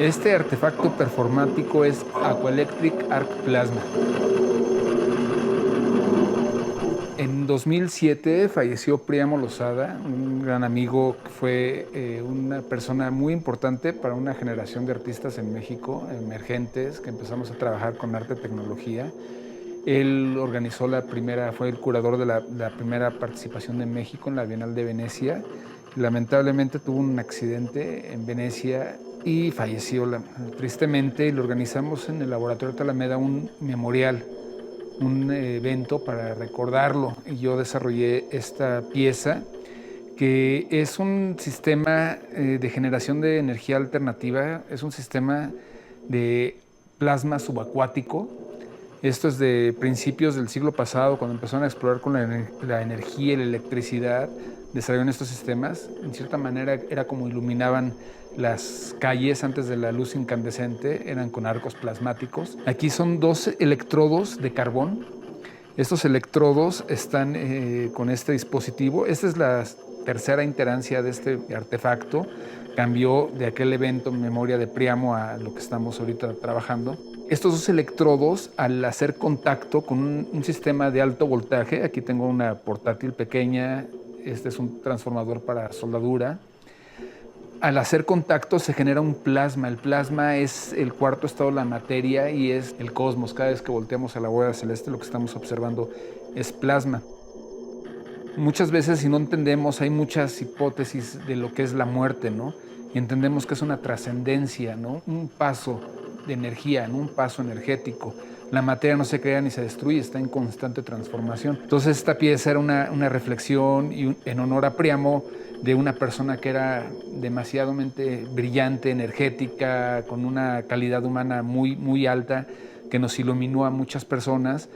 Este artefacto performático es Aqualectric Arc Plasma. En 2007 falleció Príamo Losada, un gran amigo que fue una persona muy importante para una generación de artistas en México, emergentes, que empezamos a trabajar con arte y tecnología. Él organizó fue el curador de la primera participación de México en la Bienal de Venecia. Lamentablemente tuvo un accidente en Venecia y falleció tristemente, y lo organizamos en el Laboratorio de Alameda un memorial, un evento para recordarlo. Y yo desarrollé esta pieza que es un sistema de generación de energía alternativa, es un sistema de plasma subacuático. Esto es de principios del siglo pasado, cuando empezaron a explorar con la energía y la electricidad, desarrollaron estos sistemas. En cierta manera era como iluminaban las calles antes de la luz incandescente, eran con arcos plasmáticos. Aquí son 12 electrodos de carbón. Estos electrodos están con este dispositivo. Esta es la tercera iterancia de este artefacto. Cambió de aquel evento en memoria de Príamo a lo que estamos ahorita trabajando. Estos dos electrodos, al hacer contacto con un sistema de alto voltaje, aquí tengo una portátil pequeña, este es un transformador para soldadura. Al hacer contacto se genera un plasma. El plasma es el cuarto estado de la materia y es el cosmos. Cada vez que volteamos a la bóveda celeste, lo que estamos observando es plasma. Muchas veces, si no entendemos, hay muchas hipótesis de lo que es la muerte, ¿no? Y entendemos que es una trascendencia, ¿no? Un paso de energía, ¿no? Un paso energético. La materia no se crea ni se destruye, está en constante transformación. Entonces esta pieza era una reflexión en honor a Príamo, de una persona que era demasiadamente brillante, energética, con una calidad humana muy, muy alta, que nos iluminó a muchas personas.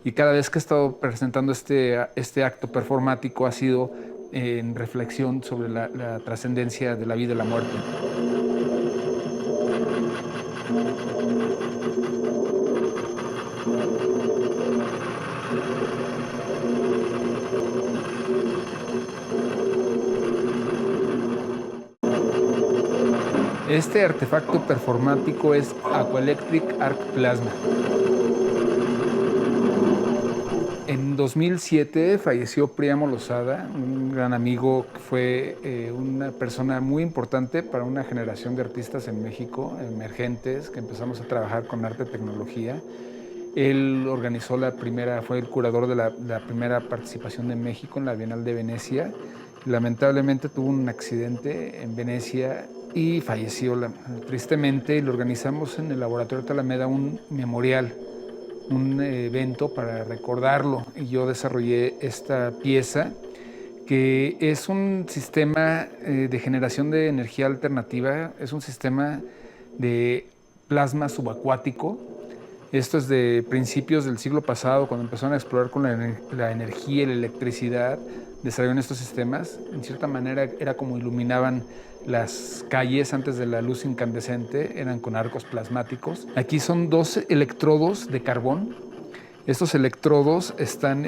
Y cada vez que he estado presentando este acto performático ha sido en reflexión sobre la trascendencia de la vida y la muerte. Este artefacto performático es Aqualectric Arc Plasma. En 2007 falleció Príamo Losada, un gran amigo que fue una persona muy importante para una generación de artistas en México, emergentes, que empezamos a trabajar con arte y tecnología. Él organizó fue el curador de la primera participación de México en la Bienal de Venecia. Lamentablemente tuvo un accidente en Venecia y falleció tristemente, y lo organizamos en el Laboratorio de Alameda un memorial, un evento para recordarlo. Y yo desarrollé esta pieza que es un sistema de generación de energía alternativa, es un sistema de plasma subacuático. Esto es de principios del siglo pasado, cuando empezaron a explorar con la energía y la electricidad, desarrollaron estos sistemas. En cierta manera era como iluminaban las calles antes de la luz incandescente, eran con arcos plasmáticos. Aquí son 12 electrodos de carbón. Estos electrodos están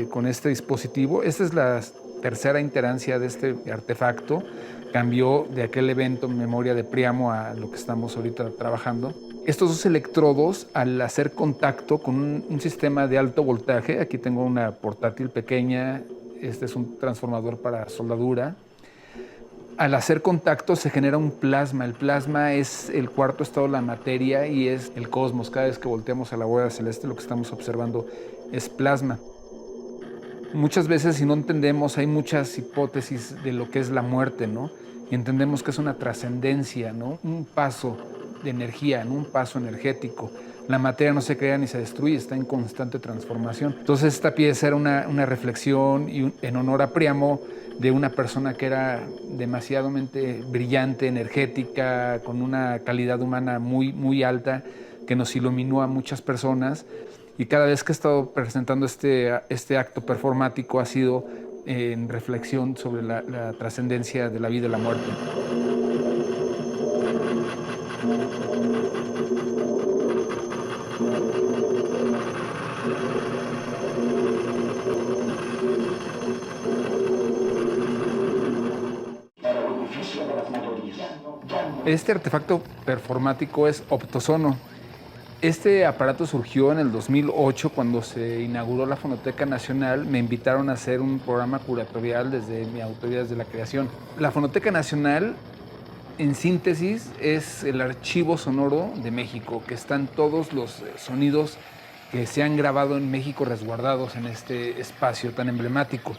con este dispositivo. Esta es la tercera iterancia de este artefacto. Cambió de aquel evento en memoria de Príamo a lo que estamos ahorita trabajando. Estos dos electrodos, al hacer contacto con un sistema de alto voltaje, aquí tengo una portátil pequeña, este es un transformador para soldadura. Al hacer contacto se genera un plasma. El plasma es el cuarto estado de la materia y es el cosmos. Cada vez que volteamos a la bóveda celeste, lo que estamos observando es plasma. Muchas veces, si no entendemos, hay muchas hipótesis de lo que es la muerte, ¿no? Y entendemos que es una trascendencia, ¿no? Un paso de energía, ¿no? Un paso energético. La materia no se crea ni se destruye, está en constante transformación. Entonces esta pieza era una reflexión en honor a Príamo, de una persona que era demasiadamente brillante, energética, con una calidad humana muy, muy alta, que nos iluminó a muchas personas. Y cada vez que he estado presentando este acto performático ha sido en reflexión sobre la trascendencia de la vida y la muerte. La beneficio de las mayorías. Ya no Este artefacto performático es Optosono. Este aparato surgió en el 2008 cuando se inauguró la Fonoteca Nacional. Me invitaron a hacer un programa curatorial desde mi autoría, desde la creación. La Fonoteca Nacional, en síntesis, es el archivo sonoro de México, que están todos los sonidos que se han grabado en México resguardados en este espacio tan emblemático.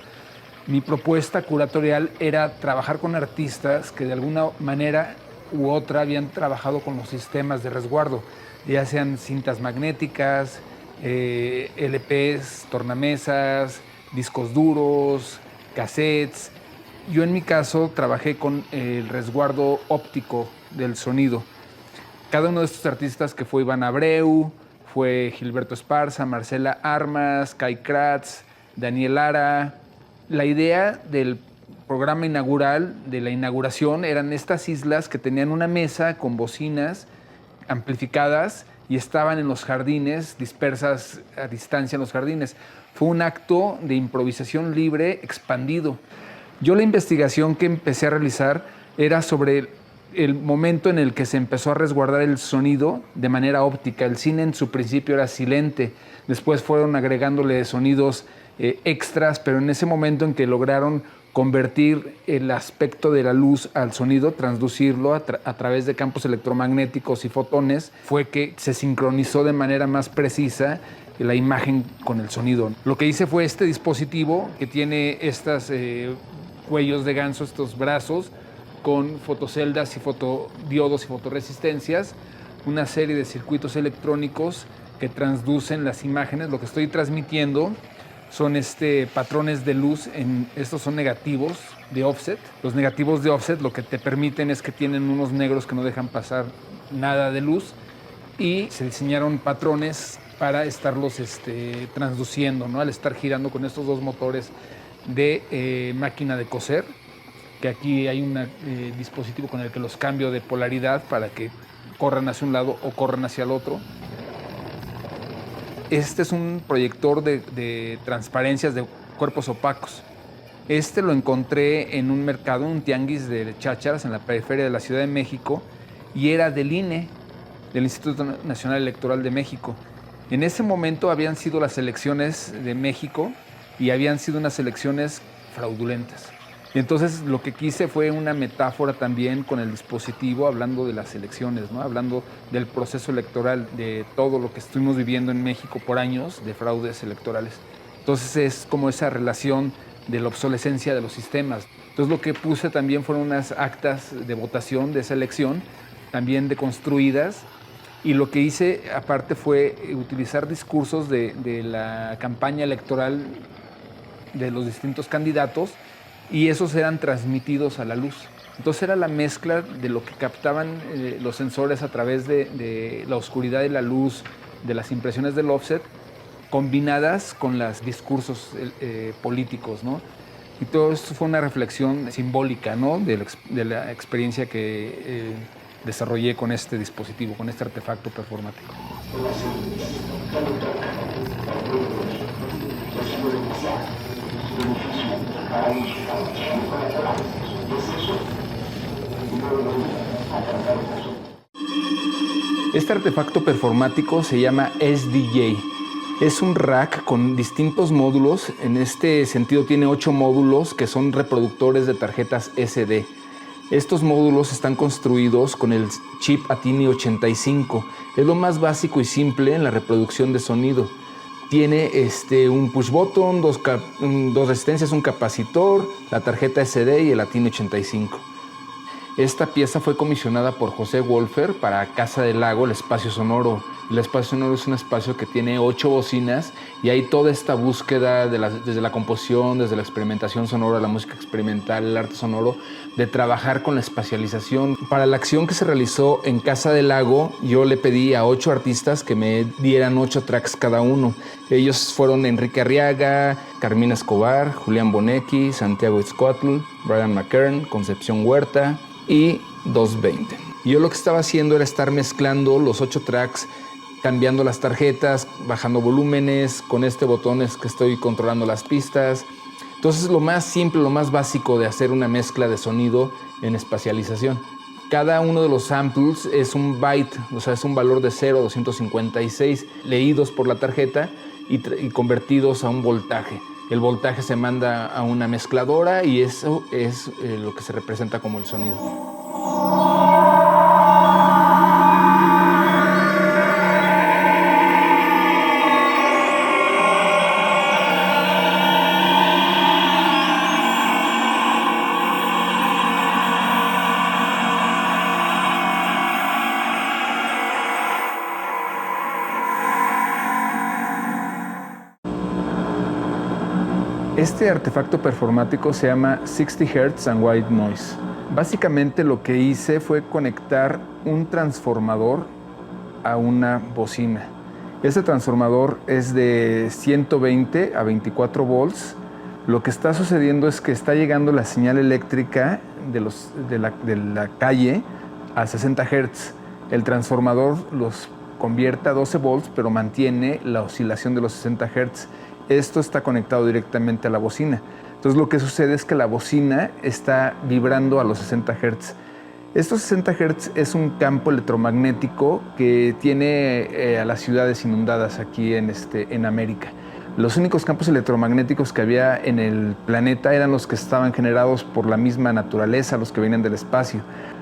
Mi propuesta curatorial era trabajar con artistas que de alguna manera u otra habían trabajado con los sistemas de resguardo, ya sean cintas magnéticas, LPs, tornamesas, discos duros, cassettes. Yo en mi caso trabajé con el resguardo óptico del sonido. Cada uno de estos artistas, que fue Iván Abreu, fue Gilberto Esparza, Marcela Armas, Kai Kratz, Daniel Lara. La idea del programa inaugural, de la inauguración, eran estas islas que tenían una mesa con bocinas amplificadas y estaban en los jardines, dispersas a distancia en los jardines. Fue un acto de improvisación libre expandido. Yo la investigación que empecé a realizar era sobre el momento en el que se empezó a resguardar el sonido de manera óptica. El cine en su principio era silente, después fueron agregándole sonidos extras, pero en ese momento en que lograron convertir el aspecto de la luz al sonido, transducirlo a través de campos electromagnéticos y fotones, fue que se sincronizó de manera más precisa la imagen con el sonido. Lo que hice fue este dispositivo que tiene estos cuellos de ganso, estos brazos, con fotoceldas y fotodiodos y fotoresistencias, una serie de circuitos electrónicos que transducen las imágenes. Lo que estoy transmitiendo son patrones de luz, estos son negativos de offset. Los negativos de offset lo que te permiten es que tienen unos negros que no dejan pasar nada de luz, y se diseñaron patrones para estarlos transduciendo, ¿no? Al estar girando con estos dos motores de máquina de coser, que aquí hay un dispositivo con el que los cambio de polaridad para que corran hacia un lado o corran hacia el otro. Este es un proyector de transparencias de cuerpos opacos. Lo encontré en un mercado, un tianguis de chácharas en la periferia de la Ciudad de México, y era del INE, del Instituto Nacional Electoral de México. En ese momento habían sido las elecciones de México y habían sido unas elecciones fraudulentas. Y entonces lo que quise fue una metáfora también con el dispositivo, hablando de las elecciones, ¿no? Hablando del proceso electoral, de todo lo que estuvimos viviendo en México por años de fraudes electorales. Entonces es como esa relación de la obsolescencia de los sistemas. Entonces lo que puse también fueron unas actas de votación de esa elección, también deconstruidas, y lo que hice aparte fue utilizar discursos de la campaña electoral de los distintos candidatos, y esos eran transmitidos a la luz. Entonces era la mezcla de lo que captaban los sensores a través de la oscuridad y la luz, de las impresiones del offset, combinadas con los discursos políticos, ¿no? Y todo esto fue una reflexión simbólica, ¿no? de la experiencia que desarrollé con este dispositivo, con este artefacto performático. Este artefacto performático se llama SDJ. Es un rack con distintos módulos. En este sentido tiene 8 módulos que son reproductores de tarjetas SD. Estos módulos están construidos con el chip Atini 85. Es lo más básico y simple en la reproducción de sonido. Tiene un push button, dos resistencias, un capacitor, la tarjeta SD y el Atini 85. Esta pieza fue comisionada por José Wolfer para Casa del Lago, el Espacio Sonoro. El Espacio Sonoro es un espacio que tiene 8 bocinas, y hay toda esta búsqueda desde la composición, desde la experimentación sonora, la música experimental, el arte sonoro, de trabajar con la espacialización. Para la acción que se realizó en Casa del Lago, yo le pedí a 8 artistas que me dieran 8 tracks cada uno. Ellos fueron Enrique Arriaga, Carmina Escobar, Julián Bonecki, Santiago Itzcoatl, Brian McKern, Concepción Huerta y 220. Yo lo que estaba haciendo era estar mezclando los 8 tracks, cambiando las tarjetas, bajando volúmenes, con este botón es que estoy controlando las pistas. Entonces lo más simple, lo más básico de hacer una mezcla de sonido en espacialización. Cada uno de los samples es un byte, o sea, es un valor de 0 a 256 leídos por la tarjeta y convertidos a un voltaje. El voltaje se manda a una mezcladora y eso es lo que se representa como el sonido. Este artefacto performático se llama 60 Hz and White Noise. Básicamente lo que hice fue conectar un transformador a una bocina. Este transformador es de 120 a 24 volts. Lo que está sucediendo es que está llegando la señal eléctrica de la calle a 60 Hz. El transformador los convierte a 12 volts, pero mantiene la oscilación de los 60 Hz. Esto está conectado directamente a la bocina. Entonces lo que sucede es que la bocina está vibrando a los 60 Hz. Estos 60 Hz es un campo electromagnético que tiene a las ciudades inundadas aquí en América. Los únicos campos electromagnéticos que había en el planeta eran los que estaban generados por la misma naturaleza, los que vienen del espacio.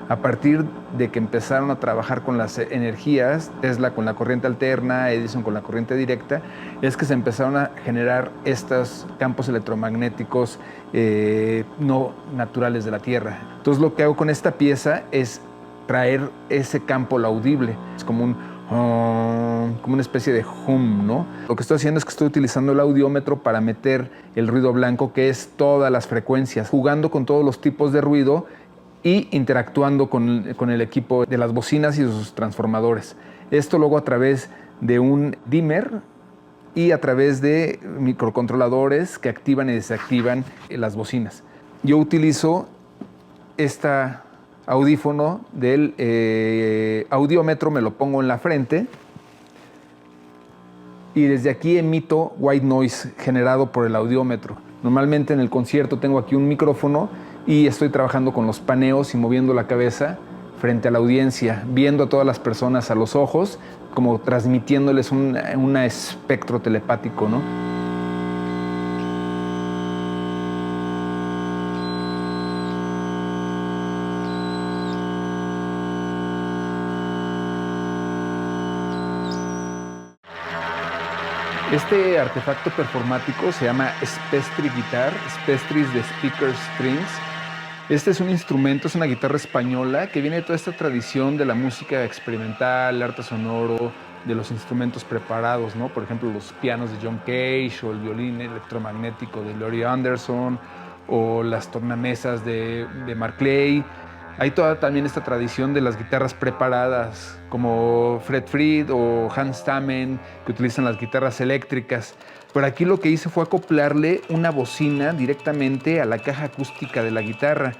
A partir de que empezaron a trabajar con las energías, Tesla con la corriente alterna, Edison con la corriente directa, es que se empezaron a generar estos campos electromagnéticos no naturales de la Tierra. Entonces lo que hago con esta pieza es traer ese campo audible. Es como una especie de hum, ¿no? Lo que estoy haciendo es que estoy utilizando el audiómetro para meter el ruido blanco, que es todas las frecuencias, jugando con todos los tipos de ruido y interactuando con el equipo de las bocinas y sus transformadores. Esto luego a través de un dimmer y a través de microcontroladores que activan y desactivan las bocinas. Yo utilizo esta audífono del audiómetro, me lo pongo en la frente y desde aquí emito white noise generado por el audiómetro. Normalmente en el concierto tengo aquí un micrófono y estoy trabajando con los paneos y moviendo la cabeza frente a la audiencia, viendo a todas las personas a los ojos, como transmitiéndoles un espectro telepático, ¿no? Este artefacto performático se llama Spestri Guitar, Spestris de Speaker Strings. Este es un instrumento, es una guitarra española que viene de toda esta tradición de la música experimental, el arte sonoro, de los instrumentos preparados, ¿no? Por ejemplo, los pianos de John Cage o el violín electromagnético de Laurie Anderson o las tornamesas de Mark Clay. Hay toda también esta tradición de las guitarras preparadas, como Fred Fried o Hans Stamen, que utilizan las guitarras eléctricas. Pero aquí lo que hice fue acoplarle una bocina directamente a la caja acústica de la guitarra,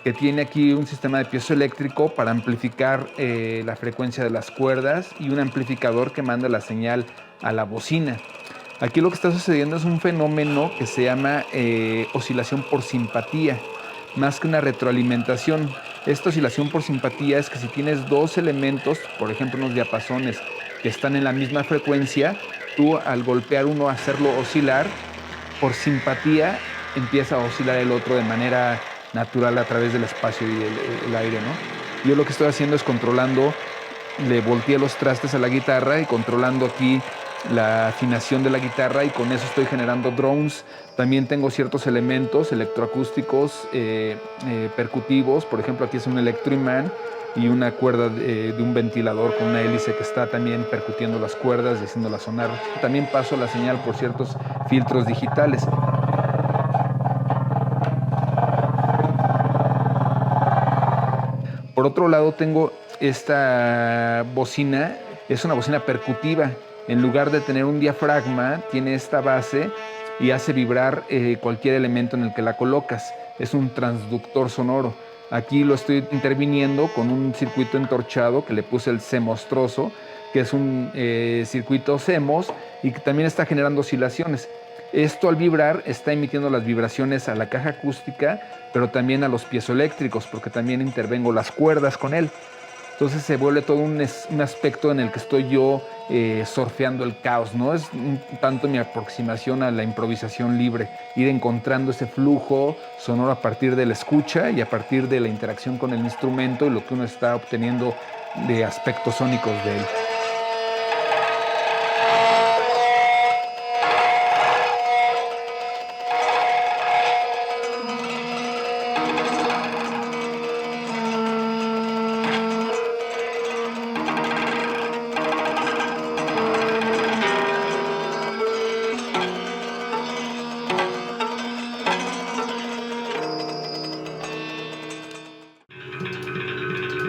que tiene aquí un sistema de piezoeléctrico para amplificar la frecuencia de las cuerdas y un amplificador que manda la señal a la bocina. Aquí lo que está sucediendo es un fenómeno que se llama oscilación por simpatía, más que una retroalimentación. Esta oscilación por simpatía es que si tienes dos elementos, por ejemplo unos diapasones que están en la misma frecuencia, tú al golpear uno, hacerlo oscilar, por simpatía empieza a oscilar el otro de manera natural a través del espacio y el aire, ¿no? Yo lo que estoy haciendo es controlando, le volteé los trastes a la guitarra y controlando aquí la afinación de la guitarra y con eso estoy generando drones. También tengo ciertos elementos electroacústicos percutivos. Por ejemplo, aquí es un electroimán y una cuerda de un ventilador con una hélice que está también percutiendo las cuerdas y haciéndolas sonar. También paso la señal por ciertos filtros digitales. Por otro lado, tengo esta bocina, es una bocina percutiva. En lugar de tener un diafragma, tiene esta base y hace vibrar cualquier elemento en el que la colocas. Es un transductor sonoro. Aquí lo estoy interviniendo con un circuito entorchado que le puse el CMOS-trozo, que es un circuito CMOS y que también está generando oscilaciones. Esto al vibrar está emitiendo las vibraciones a la caja acústica, pero también a los piezoeléctricos, porque también intervengo las cuerdas con él. Entonces se vuelve todo un aspecto en el que estoy yo surfeando el caos, ¿no? Es un tanto mi aproximación a la improvisación libre, ir encontrando ese flujo sonoro a partir de la escucha y a partir de la interacción con el instrumento y lo que uno está obteniendo de aspectos sónicos de él.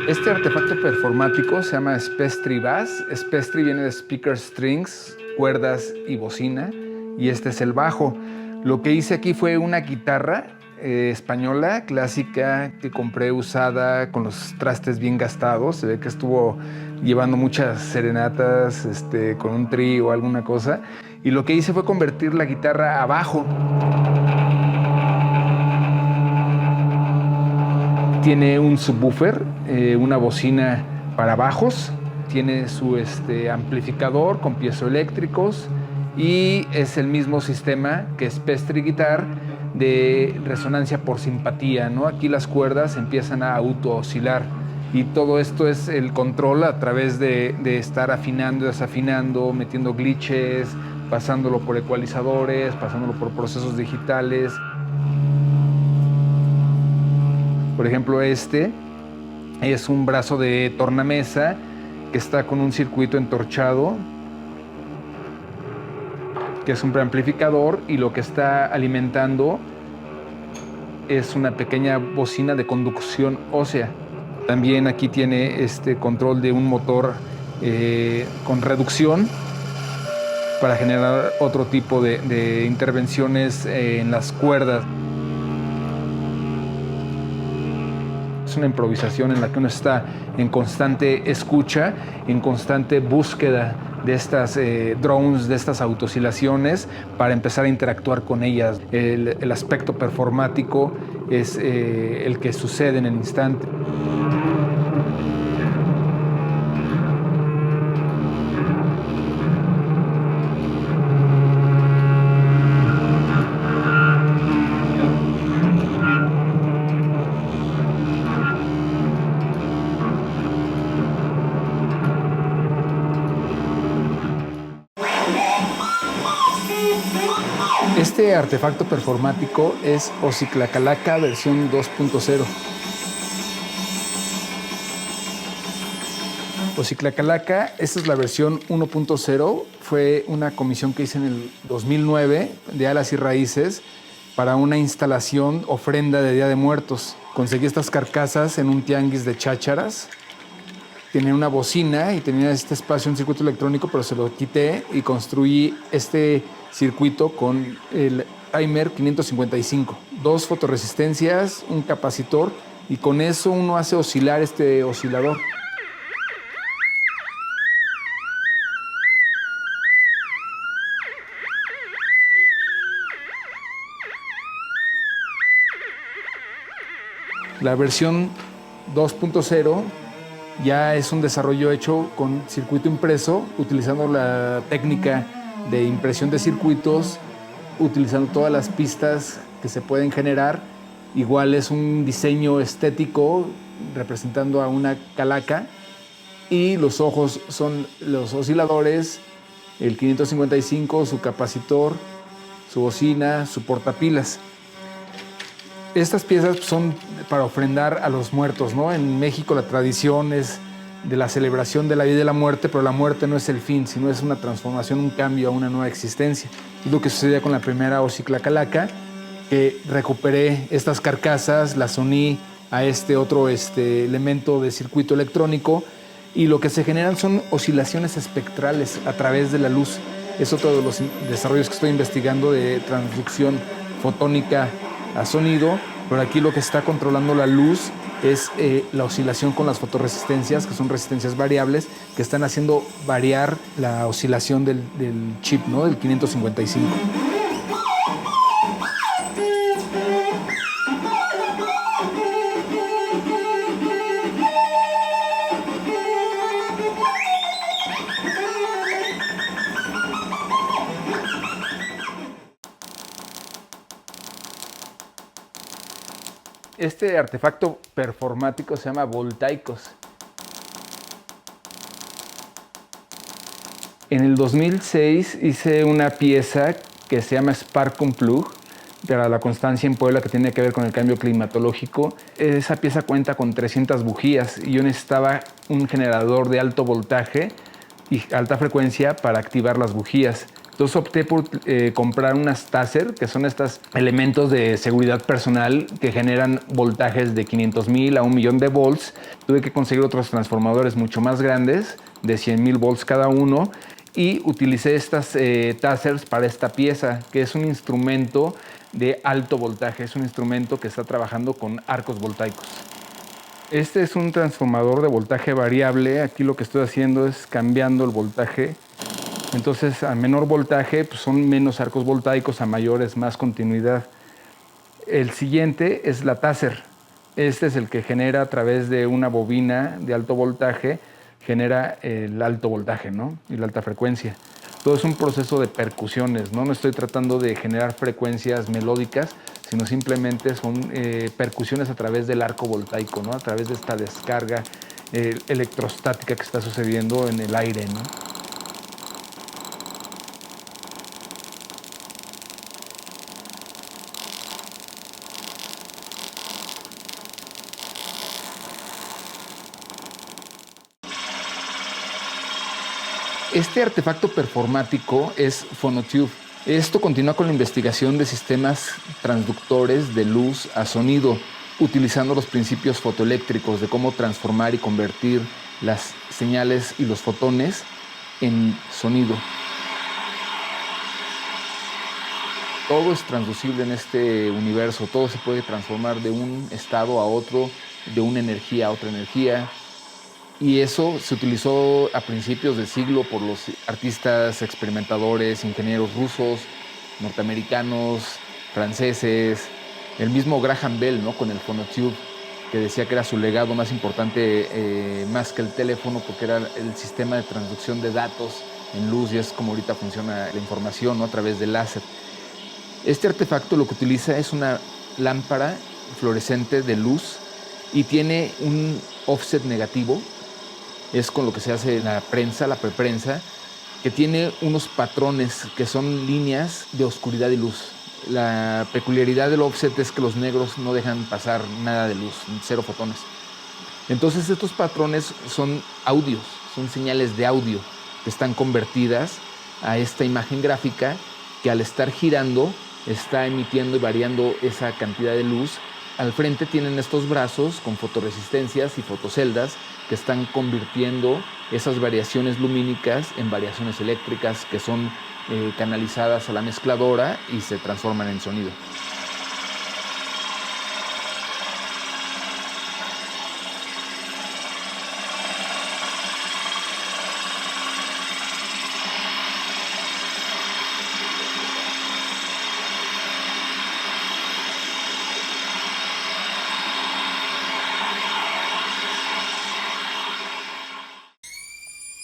Este artefacto performático se llama Spestri Bass. Spestri viene de Speaker Strings, cuerdas y bocina, y este es el bajo. Lo que hice aquí fue una guitarra española, clásica, que compré usada con los trastes bien gastados. Se ve que estuvo llevando muchas serenatas con un trío o alguna cosa. Y lo que hice fue convertir la guitarra a bajo. Tiene un subwoofer, una bocina para bajos, tiene su amplificador con piezoeléctricos y es el mismo sistema que Spestri Guitar de resonancia por simpatía, ¿no? Aquí las cuerdas empiezan a auto-oscilar y todo esto es el control a través de estar afinando y desafinando, metiendo glitches, pasándolo por ecualizadores, pasándolo por procesos digitales. Por ejemplo, este es un brazo de tornamesa que está con un circuito entorchado, que es un preamplificador, y lo que está alimentando es una pequeña bocina de conducción ósea. También aquí tiene este control de un motor con reducción para generar otro tipo de intervenciones en las cuerdas. Es una improvisación en la que uno está en constante escucha, en constante búsqueda de estas drones, de estas autooscilaciones, para empezar a interactuar con ellas. El aspecto performático es el que sucede en el instante. Este artefacto performático es Oxyclacalaca versión 2.0. Oxyclacalaca, esta es la versión 1.0. Fue una comisión que hice en el 2009 de Alas y Raíces para una instalación ofrenda de Día de Muertos. Conseguí estas carcasas en un tianguis de chácharas. Tenía una bocina y tenía este espacio, un circuito electrónico, pero se lo quité y construí este circuito con el Timer 555. 2 fotorresistencias, un capacitor, y con eso uno hace oscilar este oscilador. La versión 2.0 ya es un desarrollo hecho con circuito impreso, utilizando la técnica de impresión de circuitos, utilizando todas las pistas que se pueden generar. Igual es un diseño estético representando a una calaca, y los ojos son los osciladores, el 555, su capacitor, su bocina, su portapilas. Estas piezas son para ofrendar a los muertos, ¿no? En México la tradición es de la celebración de la vida y de la muerte, pero la muerte no es el fin, sino es una transformación, un cambio a una nueva existencia. Es lo que sucedía con la primera Oxyclacalaca, que recuperé estas carcasas, las uní a este otro elemento de circuito electrónico, y lo que se generan son oscilaciones espectrales a través de la luz. Es otro de los desarrollos que estoy investigando de transducción fotónica a sonido, pero aquí lo que está controlando la luz es la oscilación con las fotorresistencias, que son resistencias variables, que están haciendo variar la oscilación del chip, ¿no? Del 555. Este artefacto performático se llama Voltaicos. En el 2006 hice una pieza que se llama Spark Plug para la constancia en Puebla, que tiene que ver con el cambio climatológico. Esa pieza cuenta con 300 bujías y yo necesitaba un generador de alto voltaje y alta frecuencia para activar las bujías. Entonces opté por comprar unas Taser, que son estos elementos de seguridad personal que generan voltajes de 500,000 a 1,000,000 de volts. Tuve que conseguir otros transformadores mucho más grandes, de 100,000 volts cada uno, y utilicé estas Tasers para esta pieza, que es un instrumento de alto voltaje. Es un instrumento que está trabajando con arcos voltaicos. Este es un transformador de voltaje variable. Aquí lo que estoy haciendo es cambiando el voltaje. Entonces, a menor voltaje pues son menos arcos voltaicos, a mayores más continuidad. El siguiente es la Taser. Este es el que genera a través de una bobina de alto voltaje, genera el alto voltaje, ¿no? Y la alta frecuencia. Todo es un proceso de percusiones, ¿no? No estoy tratando de generar frecuencias melódicas, sino simplemente son percusiones a través del arco voltaico, ¿no? A través de esta descarga electrostática que está sucediendo en el aire, ¿no? Este artefacto performático es Phonotube. Esto continúa con la investigación de sistemas transductores de luz a sonido, utilizando los principios fotoeléctricos de cómo transformar y convertir las señales y los fotones en sonido. Todo es transducible en este universo, todo se puede transformar de un estado a otro, de una energía a otra energía. Y eso se utilizó a principios del siglo por los artistas, experimentadores, ingenieros rusos, norteamericanos, franceses, el mismo Graham Bell, ¿no? Con el Phonotube, que decía que era su legado más importante, más que el teléfono, porque era el sistema de transducción de datos en luz, y es como ahorita funciona la información, ¿no? A través del láser. Este artefacto lo que utiliza es una lámpara fluorescente de luz y tiene un offset negativo. Es con lo que se hace la prensa, la preprensa, que tiene unos patrones que son líneas de oscuridad y luz. La peculiaridad del offset es que los negros no dejan pasar nada de luz, 0 fotones. Entonces estos patrones son audios, son señales de audio que están convertidas a esta imagen gráfica que al estar girando está emitiendo y variando esa cantidad de luz. Al frente tienen estos brazos con fotoresistencias y fotoceldas que están convirtiendo esas variaciones lumínicas en variaciones eléctricas que son canalizadas a la mezcladora y se transforman en sonido.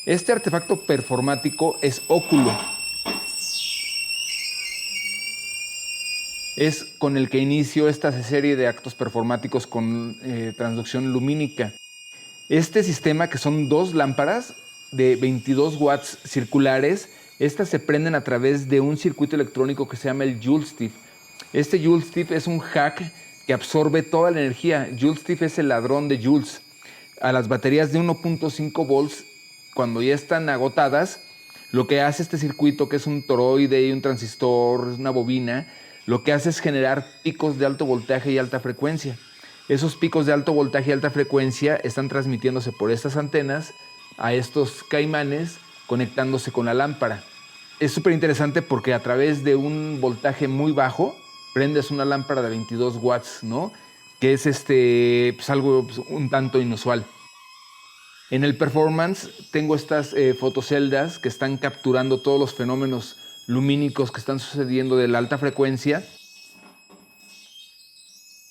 Este artefacto performático es óculo. Es con el que inicio esta serie de actos performáticos con transducción lumínica. Este sistema, que son 2 lámparas de 22 watts circulares, estas se prenden a través de un circuito electrónico que se llama el Joule-Stiff. Este Joule-Stiff es un hack que absorbe toda la energía. Joule-Stiff es el ladrón de joules. A las baterías de 1.5 volts, cuando ya están agotadas, lo que hace este circuito, que es un toroide y un transistor, una bobina, lo que hace es generar picos de alto voltaje y alta frecuencia. Esos picos de alto voltaje y alta frecuencia están transmitiéndose por estas antenas a estos caimanes, conectándose con la lámpara. Es súper interesante porque a través de un voltaje muy bajo prendes una lámpara de 22 watts, ¿no? Que es pues algo un tanto inusual. En el performance tengo estas fotoceldas que están capturando todos los fenómenos lumínicos que están sucediendo de la alta frecuencia.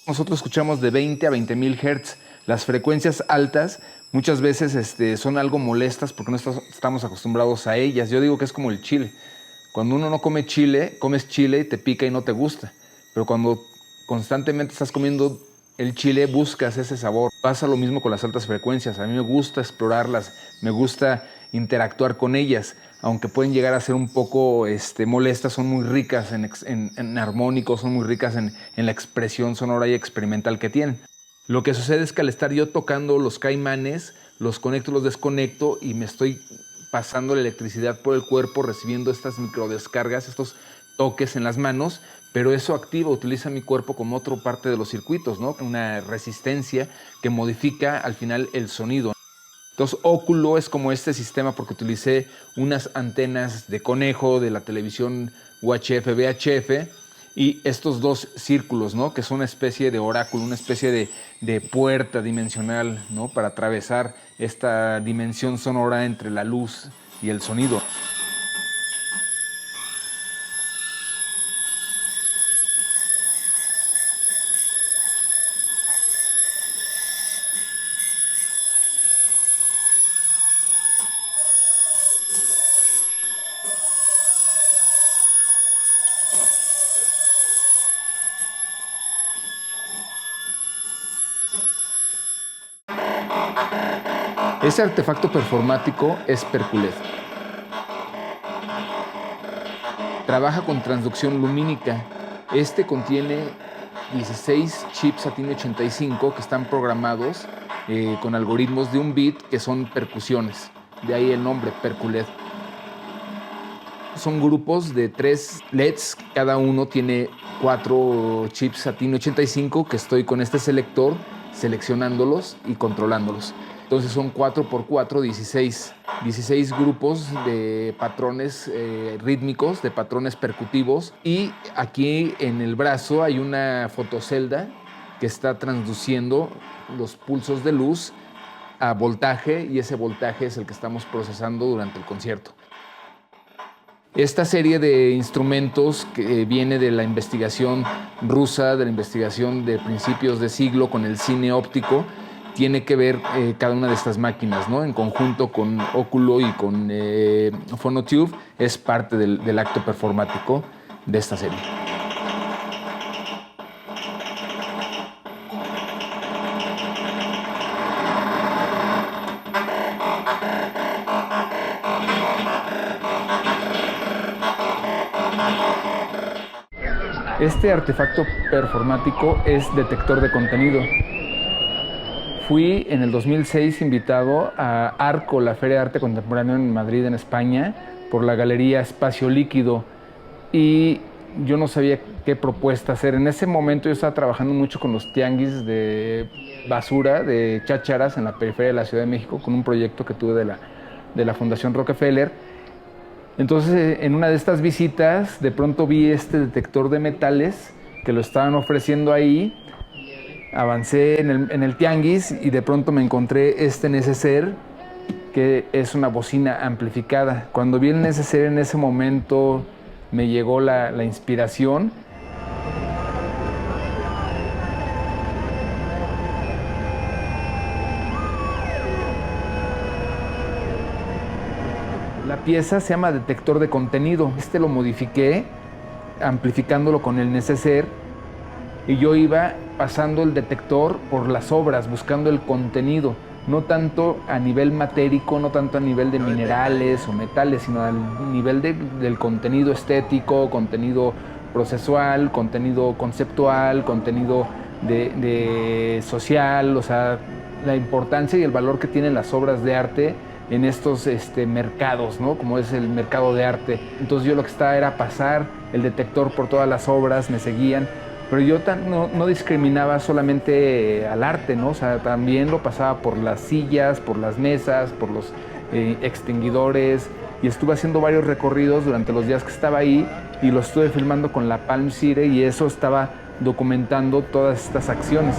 Nosotros escuchamos de 20 a 20,000 Hz. Las frecuencias altas muchas veces son algo molestas porque no estamos acostumbrados a ellas. Yo digo que es como el chile. Cuando uno no come chile, comes chile y te pica y no te gusta. Pero cuando constantemente estás comiendo El chile buscas ese sabor. Pasa lo mismo con las altas frecuencias. A mí me gusta explorarlas, me gusta interactuar con ellas, aunque pueden llegar a ser un poco molestas, son muy ricas en armónicos, son muy ricas en la expresión sonora y experimental que tienen. Lo que sucede es que al estar yo tocando los caimanes, los conecto, los desconecto y me estoy pasando la electricidad por el cuerpo, recibiendo estas microdescargas, estos toques en las manos, pero eso activa, utiliza mi cuerpo como otra parte de los circuitos, ¿no? Una resistencia que modifica al final el sonido. Entonces, óculo es como este sistema porque utilicé unas antenas de conejo de la televisión UHF, VHF y estos dos círculos, ¿no? Que son una especie de oráculo, una especie de puerta dimensional, ¿no? Para atravesar esta dimensión sonora entre la luz y el sonido. Ese artefacto performático es Perculet. Trabaja con transducción lumínica. Este contiene 16 chips Satin 85 que están programados con algoritmos de un bit que son percusiones. De ahí el nombre, Perculet. Son grupos de 3 LEDs, cada uno tiene 4 chips Satin 85 que estoy con este selector seleccionándolos y controlándolos. Entonces son 4x4, 16 grupos de patrones rítmicos, de patrones percutivos. Y aquí en el brazo hay una fotocelda que está transduciendo los pulsos de luz a voltaje y ese voltaje es el que estamos procesando durante el concierto. Esta serie de instrumentos que viene de la investigación rusa, de la investigación de principios de siglo con el cine óptico, tiene que ver cada una de estas máquinas, ¿no? En conjunto con óculo y con Phonotube, es parte del acto performático de esta serie. Este artefacto performático es detector de contenido. Fui en el 2006 invitado a Arco, la Feria de Arte Contemporáneo en Madrid, en España, por la galería Espacio Líquido. Y yo no sabía qué propuesta hacer. En ese momento yo estaba trabajando mucho con los tianguis de basura, de chácharas en la periferia de la Ciudad de México, con un proyecto que tuve de la Fundación Rockefeller. Entonces, en una de estas visitas, de pronto vi este detector de metales que lo estaban ofreciendo ahí. Avancé en el tianguis y de pronto me encontré este neceser que es una bocina amplificada. Cuando vi el neceser en ese momento me llegó la inspiración. La pieza se llama detector de contenido. Lo modifiqué amplificándolo con el neceser y yo iba pasando el detector por las obras, buscando el contenido, no tanto a nivel matérico, no tanto a nivel de minerales o metales, sino al nivel del contenido estético, contenido procesual, contenido conceptual, contenido de social, o sea, la importancia y el valor que tienen las obras de arte en estos mercados, ¿no? Como es el mercado de arte. Entonces yo lo que estaba era pasar el detector por todas las obras, me seguían, pero yo no discriminaba solamente al arte, ¿no? O sea, también lo pasaba por las sillas, por las mesas, por los extinguidores, y estuve haciendo varios recorridos durante los días que estaba ahí y lo estuve filmando con la Palm Cire y eso estaba documentando todas estas acciones.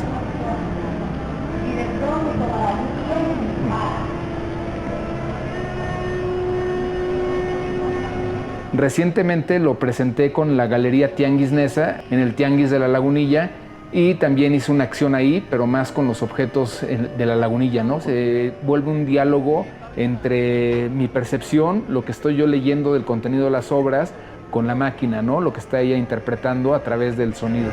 Recientemente lo presenté con la Galería Tianguis Nesa en el Tianguis de la Lagunilla y también hice una acción ahí, pero más con los objetos de la Lagunilla, ¿no? Se vuelve un diálogo entre mi percepción, lo que estoy yo leyendo del contenido de las obras, con la máquina, ¿no? Lo que está ella interpretando a través del sonido.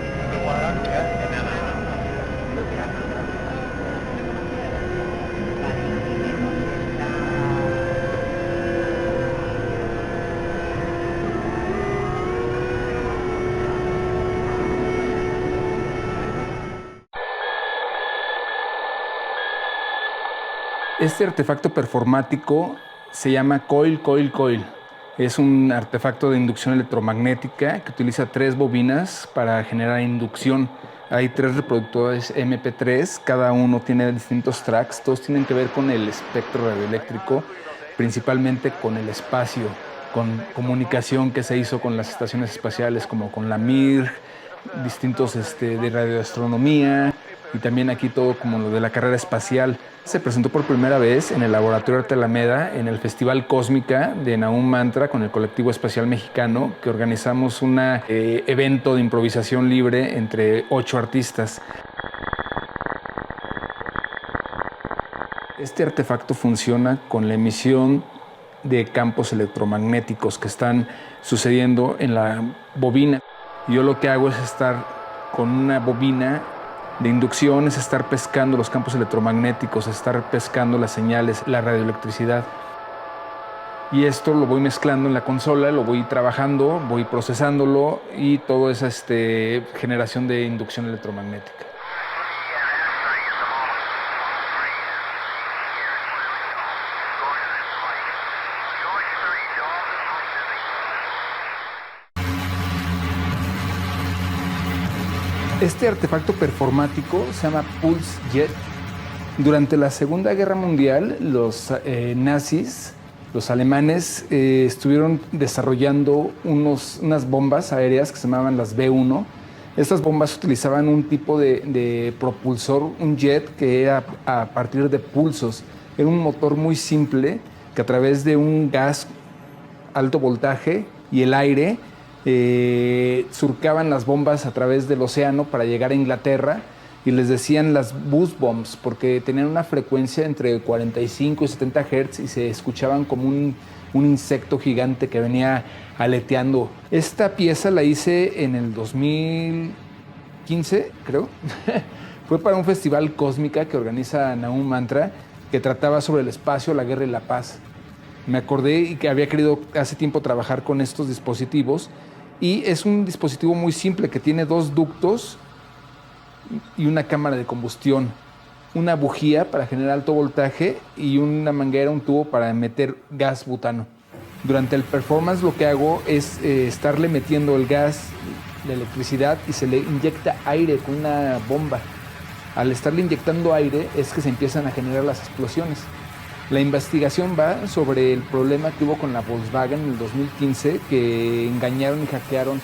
Este artefacto performático se llama Coil, Coil, Coil. Es un artefacto de inducción electromagnética que utiliza 3 bobinas para generar inducción. Hay 3 reproductores MP3, cada uno tiene distintos tracks, todos tienen que ver con el espectro radioeléctrico, principalmente con el espacio, con comunicación que se hizo con las estaciones espaciales como con la Mir, distintos de radioastronomía y también aquí todo como lo de la carrera espacial. Se presentó por primera vez en el Laboratorio Arte Alameda en el Festival Cósmica de Nahum Mantra con el Colectivo Espacial Mexicano, que organizamos un evento de improvisación libre entre 8 artistas. Este artefacto funciona con la emisión de campos electromagnéticos que están sucediendo en la bobina. Yo lo que hago es estar con una bobina de inducción, es estar pescando los campos electromagnéticos, estar pescando las señales, la radioelectricidad. Y esto lo voy mezclando en la consola, lo voy trabajando, voy procesándolo y todo es generación de inducción electromagnética. Este artefacto performático se llama Pulse Jet. Durante la Segunda Guerra Mundial, los nazis, los alemanes, estuvieron desarrollando unas bombas aéreas que se llamaban las B-1. Estas bombas utilizaban un tipo de propulsor, un jet que era a partir de pulsos. Era un motor muy simple que a través de un gas alto voltaje y el aire surcaban las bombas a través del océano para llegar a Inglaterra y les decían las buzz bombs porque tenían una frecuencia entre 45 y 70 Hz y se escuchaban como un insecto gigante que venía aleteando. Esta pieza la hice en el 2015, creo. Fue para un festival Cósmica que organiza Nahum Mantra que trataba sobre el espacio, la guerra y la paz. Me acordé y que había querido hace tiempo trabajar con estos dispositivos y es un dispositivo muy simple que tiene 2 ductos y una cámara de combustión, una bujía para generar alto voltaje y una manguera, un tubo para meter gas butano. Durante el performance lo que hago es estarle metiendo el gas, la electricidad y se le inyecta aire con una bomba. Al estarle inyectando aire es que se empiezan a generar las explosiones. La investigación va sobre el problema que hubo con la Volkswagen en el 2015, que engañaron y hackearon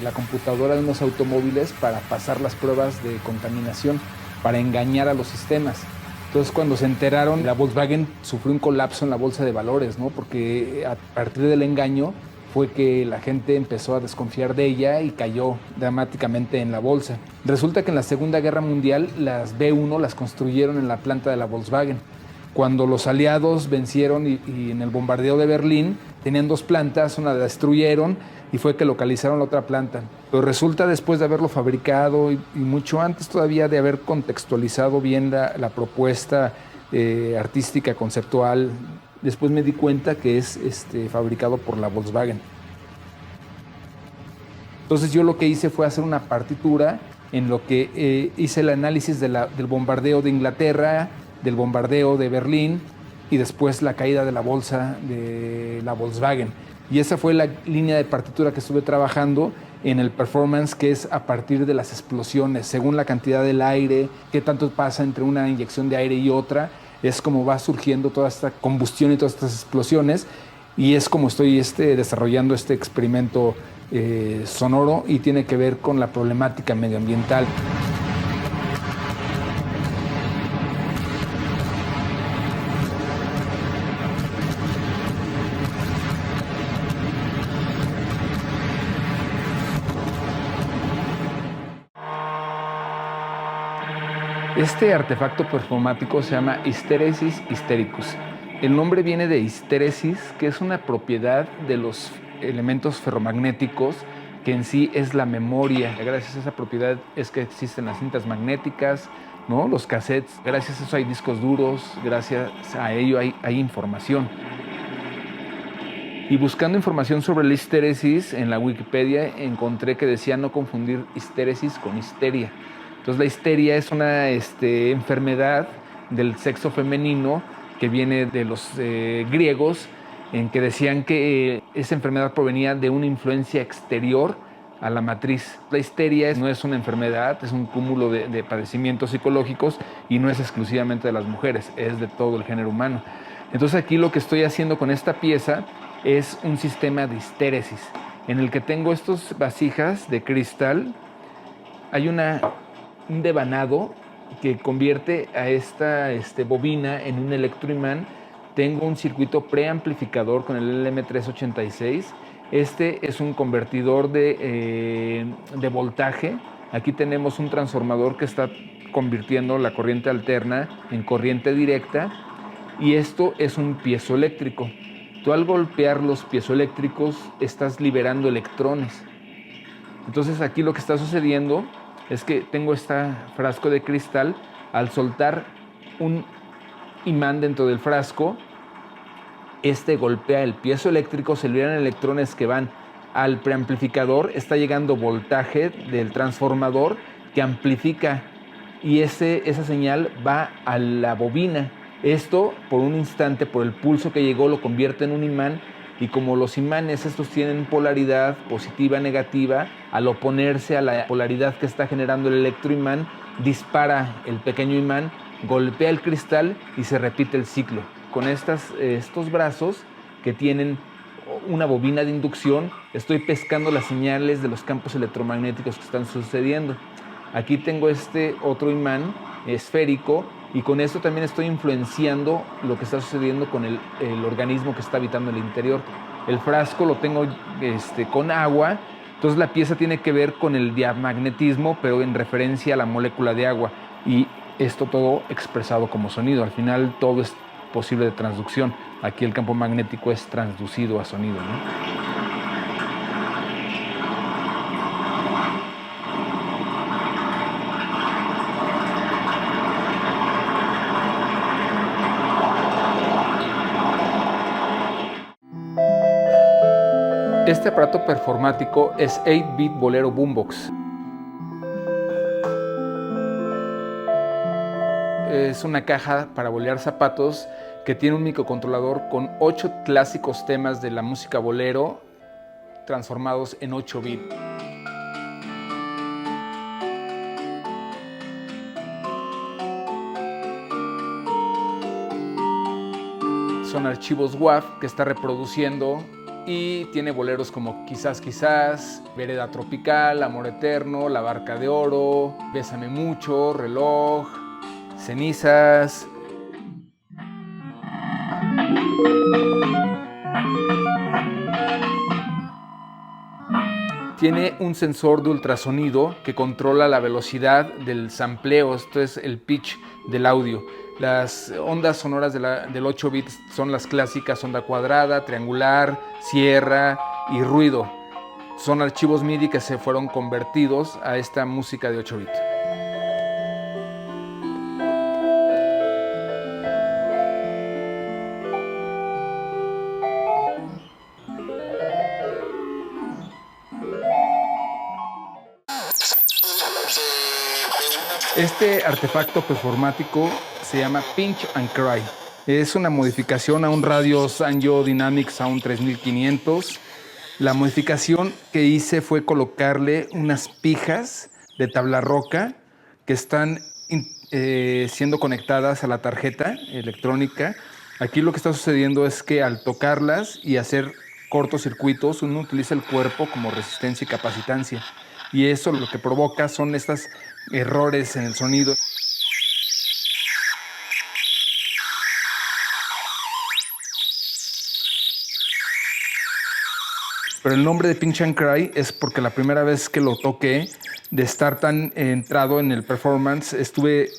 la computadora de unos automóviles para pasar las pruebas de contaminación, para engañar a los sistemas. Entonces, cuando se enteraron, la Volkswagen sufrió un colapso en la bolsa de valores, ¿no? Porque a partir del engaño fue que la gente empezó a desconfiar de ella y cayó dramáticamente en la bolsa. Resulta que en la Segunda Guerra Mundial las B-1 las construyeron en la planta de la Volkswagen. Cuando los aliados vencieron y en el bombardeo de Berlín, tenían 2 plantas, una la destruyeron y fue que localizaron la otra planta. Pero resulta, después de haberlo fabricado y mucho antes todavía de haber contextualizado bien la propuesta artística, conceptual, después me di cuenta que es fabricado por la Volkswagen. Entonces yo lo que hice fue hacer una partitura en lo que hice el análisis del bombardeo de Inglaterra, del bombardeo de Berlín y después la caída de la bolsa de la Volkswagen. Y esa fue la línea de partitura que estuve trabajando en el performance, que es a partir de las explosiones, según la cantidad del aire, qué tanto pasa entre una inyección de aire y otra, es como va surgiendo toda esta combustión y todas estas explosiones, y es como estoy desarrollando este experimento sonoro y tiene que ver con la problemática medioambiental. Este artefacto performático se llama Hysteresis Hystericus. El nombre viene de histeresis, que es una propiedad de los elementos ferromagnéticos, que en sí es la memoria. Gracias a esa propiedad es que existen las cintas magnéticas, ¿no? Los cassettes. Gracias a eso hay discos duros, gracias a ello hay información. Y buscando información sobre la histeresis en la Wikipedia encontré que decía no confundir histeresis con histeria. Entonces la histeria es una enfermedad del sexo femenino que viene de los griegos, en que decían que esa enfermedad provenía de una influencia exterior a la matriz. La histeria no es una enfermedad, es un cúmulo de padecimientos psicológicos y no es exclusivamente de las mujeres, es de todo el género humano. Entonces aquí lo que estoy haciendo con esta pieza es un sistema de histéresis, en el que tengo estas vasijas de cristal. Hay un devanado que convierte a esta bobina en un electroimán. Tengo un circuito preamplificador con el LM386. Este es un convertidor de voltaje. Aquí tenemos un transformador que está convirtiendo la corriente alterna en corriente directa, y esto es un piezoeléctrico. Tú, al golpear los piezoeléctricos, estás liberando electrones. Entonces aquí lo que está sucediendo es que tengo este frasco de cristal. Al soltar un imán dentro del frasco, golpea el piezoeléctrico, se liberan electrones que van al preamplificador, está llegando voltaje del transformador que amplifica, y esa señal va a la bobina. Esto, por un instante, por el pulso que llegó, lo convierte en un imán, y como los imanes estos tienen polaridad positiva, negativa, al oponerse a la polaridad que está generando el electroimán, dispara el pequeño imán, golpea el cristal y se repite el ciclo. Con estos brazos que tienen una bobina de inducción, estoy pescando las señales de los campos electromagnéticos que están sucediendo. Aquí tengo otro imán esférico, y con esto también estoy influenciando lo que está sucediendo con el organismo que está habitando el interior. El frasco lo tengo con agua, entonces la pieza tiene que ver con el diamagnetismo, pero en referencia a la molécula de agua, y esto todo expresado como sonido. Al final todo es posible de transducción. Aquí el campo magnético es transducido a sonido, ¿no? Este aparato performático es 8-bit Bolero Boombox. Es una caja para bolear zapatos que tiene un microcontrolador con 8 clásicos temas de la música bolero transformados en 8 bits. Son archivos WAV que está reproduciendo, y tiene boleros como Quizás Quizás, Vereda Tropical, Amor Eterno, La Barca de Oro, Bésame Mucho, Reloj, Cenizas. Tiene un sensor de ultrasonido que controla la velocidad del sampleo, esto es el pitch del audio. Las ondas sonoras del 8 bits son las clásicas: onda cuadrada, triangular, sierra y ruido. Son archivos MIDI que se fueron convertidos a esta música de 8 bits. Este artefacto performático se llama Pinch and Cry. Es una modificación a un radio Sanyo Dynamic Sound 3500. La modificación que hice fue colocarle unas pijas de tabla roca que están siendo conectadas a la tarjeta electrónica. Aquí lo que está sucediendo es que al tocarlas y hacer cortocircuitos, uno utiliza el cuerpo como resistencia y capacitancia. Y eso lo que provoca son estos errores en el sonido. Pero el nombre de Pinch and Cry es porque la primera vez que lo toqué, de estar tan entrado en el performance, estuve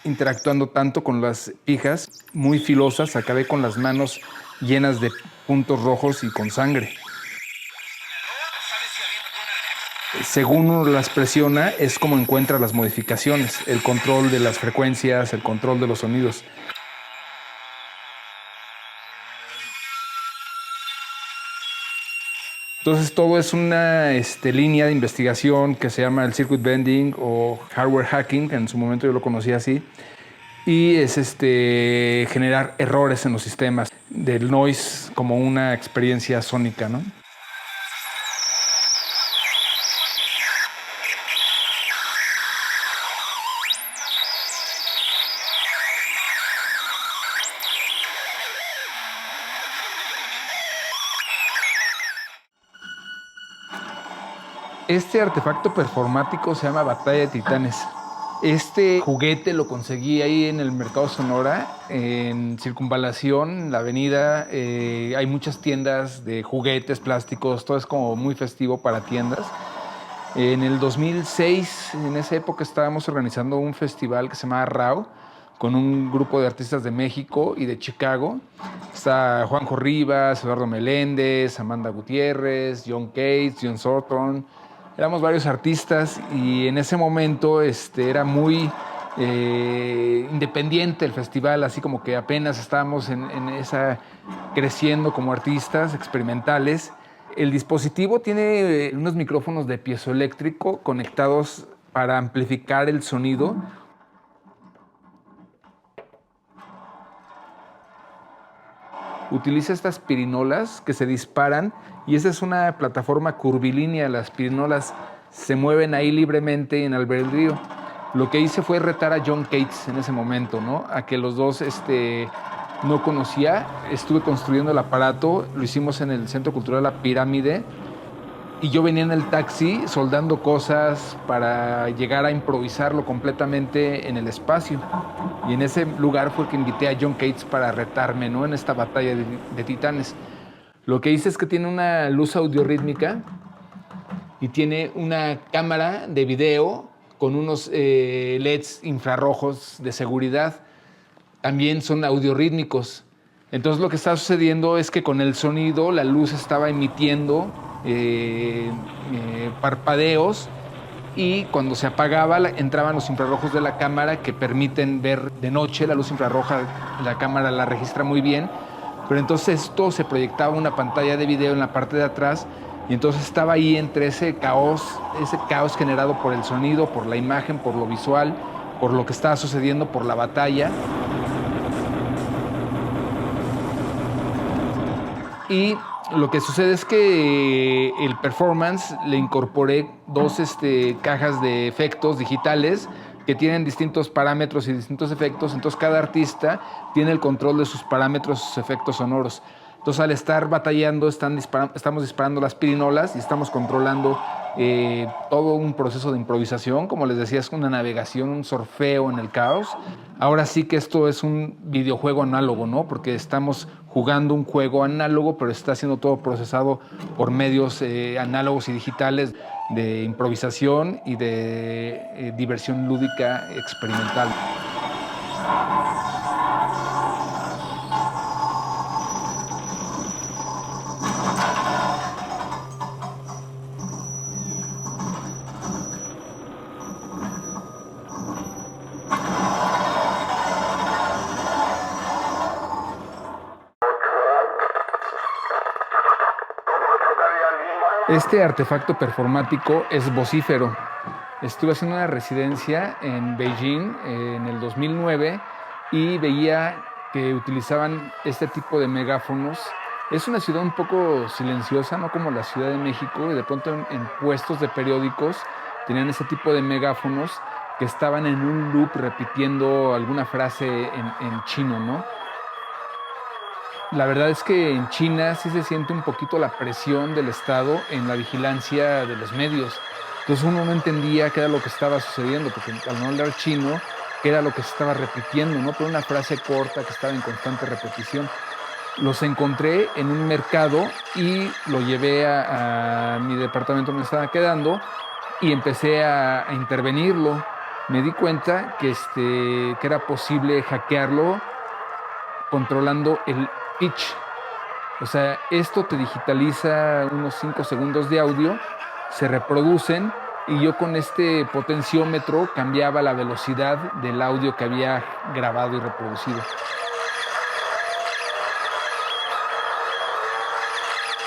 interactuando tanto con las pijas muy filosas, acabé con las manos llenas de puntos rojos y con sangre. Según uno las presiona, es como encuentra las modificaciones, el control de las frecuencias, el control de los sonidos. Entonces todo es una línea de investigación que se llama el circuit bending o hardware hacking, que en su momento yo lo conocí así, y es generar errores en los sistemas del noise como una experiencia sónica, ¿no? Este artefacto performático se llama Batalla de Titanes. Este juguete lo conseguí ahí en el Mercado Sonora, en Circunvalación, en la avenida. Hay muchas tiendas de juguetes, plásticos, todo es como muy festivo para tiendas. En el 2006, en esa época, estábamos organizando un festival que se llamaba RAW, con un grupo de artistas de México y de Chicago. Está Juanjo Rivas, Eduardo Meléndez, Amanda Gutiérrez, John Cates, John Sawthorne. Éramos varios artistas y en ese momento era muy independiente el festival, así como que apenas estábamos en esa creciendo como artistas experimentales. El dispositivo tiene unos micrófonos de piezoeléctrico conectados para amplificar el sonido. Utiliza estas pirinolas que se disparan y esa es una plataforma curvilínea. Las pirinolas se mueven ahí libremente en albedrío. Lo que hice fue retar a John Cates en ese momento, ¿no? A que los dos no conocía. Estuve construyendo el aparato, lo hicimos en el Centro Cultural La Pirámide. Y yo venía en el taxi soldando cosas para llegar a improvisarlo completamente en el espacio. Y en ese lugar fue que invité a John Cates para retarme, ¿no? En esta batalla de titanes. Lo que hice es que tiene una luz audiorítmica y tiene una cámara de video con unos LEDs infrarrojos de seguridad. También son audiorítmicos. Entonces lo que está sucediendo es que con el sonido la luz estaba emitiendo parpadeos y cuando se apagaba entraban los infrarrojos de la cámara que permiten ver de noche. La luz infrarroja la cámara la registra muy bien, pero entonces esto se proyectaba una pantalla de video en la parte de atrás y entonces estaba ahí entre ese caos generado por el sonido, por la imagen, por lo visual, por lo que estaba sucediendo, por la batalla. Y lo que sucede es que el performance le incorporé dos cajas de efectos digitales que tienen distintos parámetros y distintos efectos. Entonces cada artista tiene el control de sus parámetros, sus efectos sonoros. Entonces al estar batallando estamos disparando las pirinolas y estamos controlando todo un proceso de improvisación. Como les decía, es una navegación, un surfeo en el caos. Ahora sí que esto es un videojuego análogo, ¿no? Porque estamos jugando un juego análogo, pero está siendo todo procesado por medios análogos y digitales de improvisación y de diversión lúdica experimental. Este artefacto performático es vocífero. Estuve haciendo una residencia en Beijing en el 2009 y veía que utilizaban este tipo de megáfonos. Es una ciudad un poco silenciosa, no como la Ciudad de México, y de pronto en puestos de periódicos tenían ese tipo de megáfonos que estaban en un loop repitiendo alguna frase en chino, ¿no? La verdad es que en China sí se siente un poquito la presión del Estado en la vigilancia de los medios. Entonces uno no entendía qué era lo que estaba sucediendo, porque al no hablar chino, qué era lo que se estaba repitiendo, ¿no? Pero una frase corta que estaba en constante repetición. Los encontré en un mercado y lo llevé a mi departamento donde me estaba quedando y empecé a intervenirlo. Me di cuenta que era posible hackearlo controlando el pitch. O sea, esto te digitaliza unos 5 segundos de audio, se reproducen y yo con este potenciómetro cambiaba la velocidad del audio que había grabado y reproducido.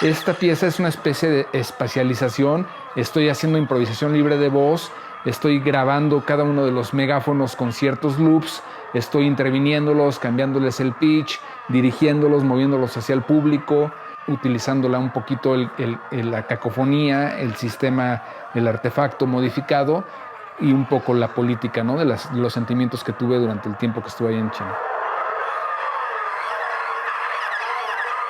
Esta pieza es una especie de espacialización. Estoy haciendo improvisación libre de voz, estoy grabando cada uno de los megáfonos con ciertos loops, estoy interviniéndolos, cambiándoles el pitch, dirigiéndolos, moviéndolos hacia el público, utilizándola un poquito la cacofonía, el sistema, el artefacto modificado y un poco la política, ¿no? De los sentimientos que tuve durante el tiempo que estuve ahí en China.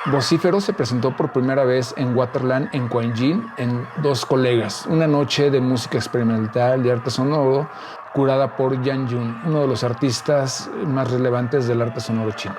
Vocífero se presentó por primera vez en Waterland, en Quanjin, en Dos Colegas, una noche de música experimental y arte sonoro curada por Yan Yun, uno de los artistas más relevantes del arte sonoro chino.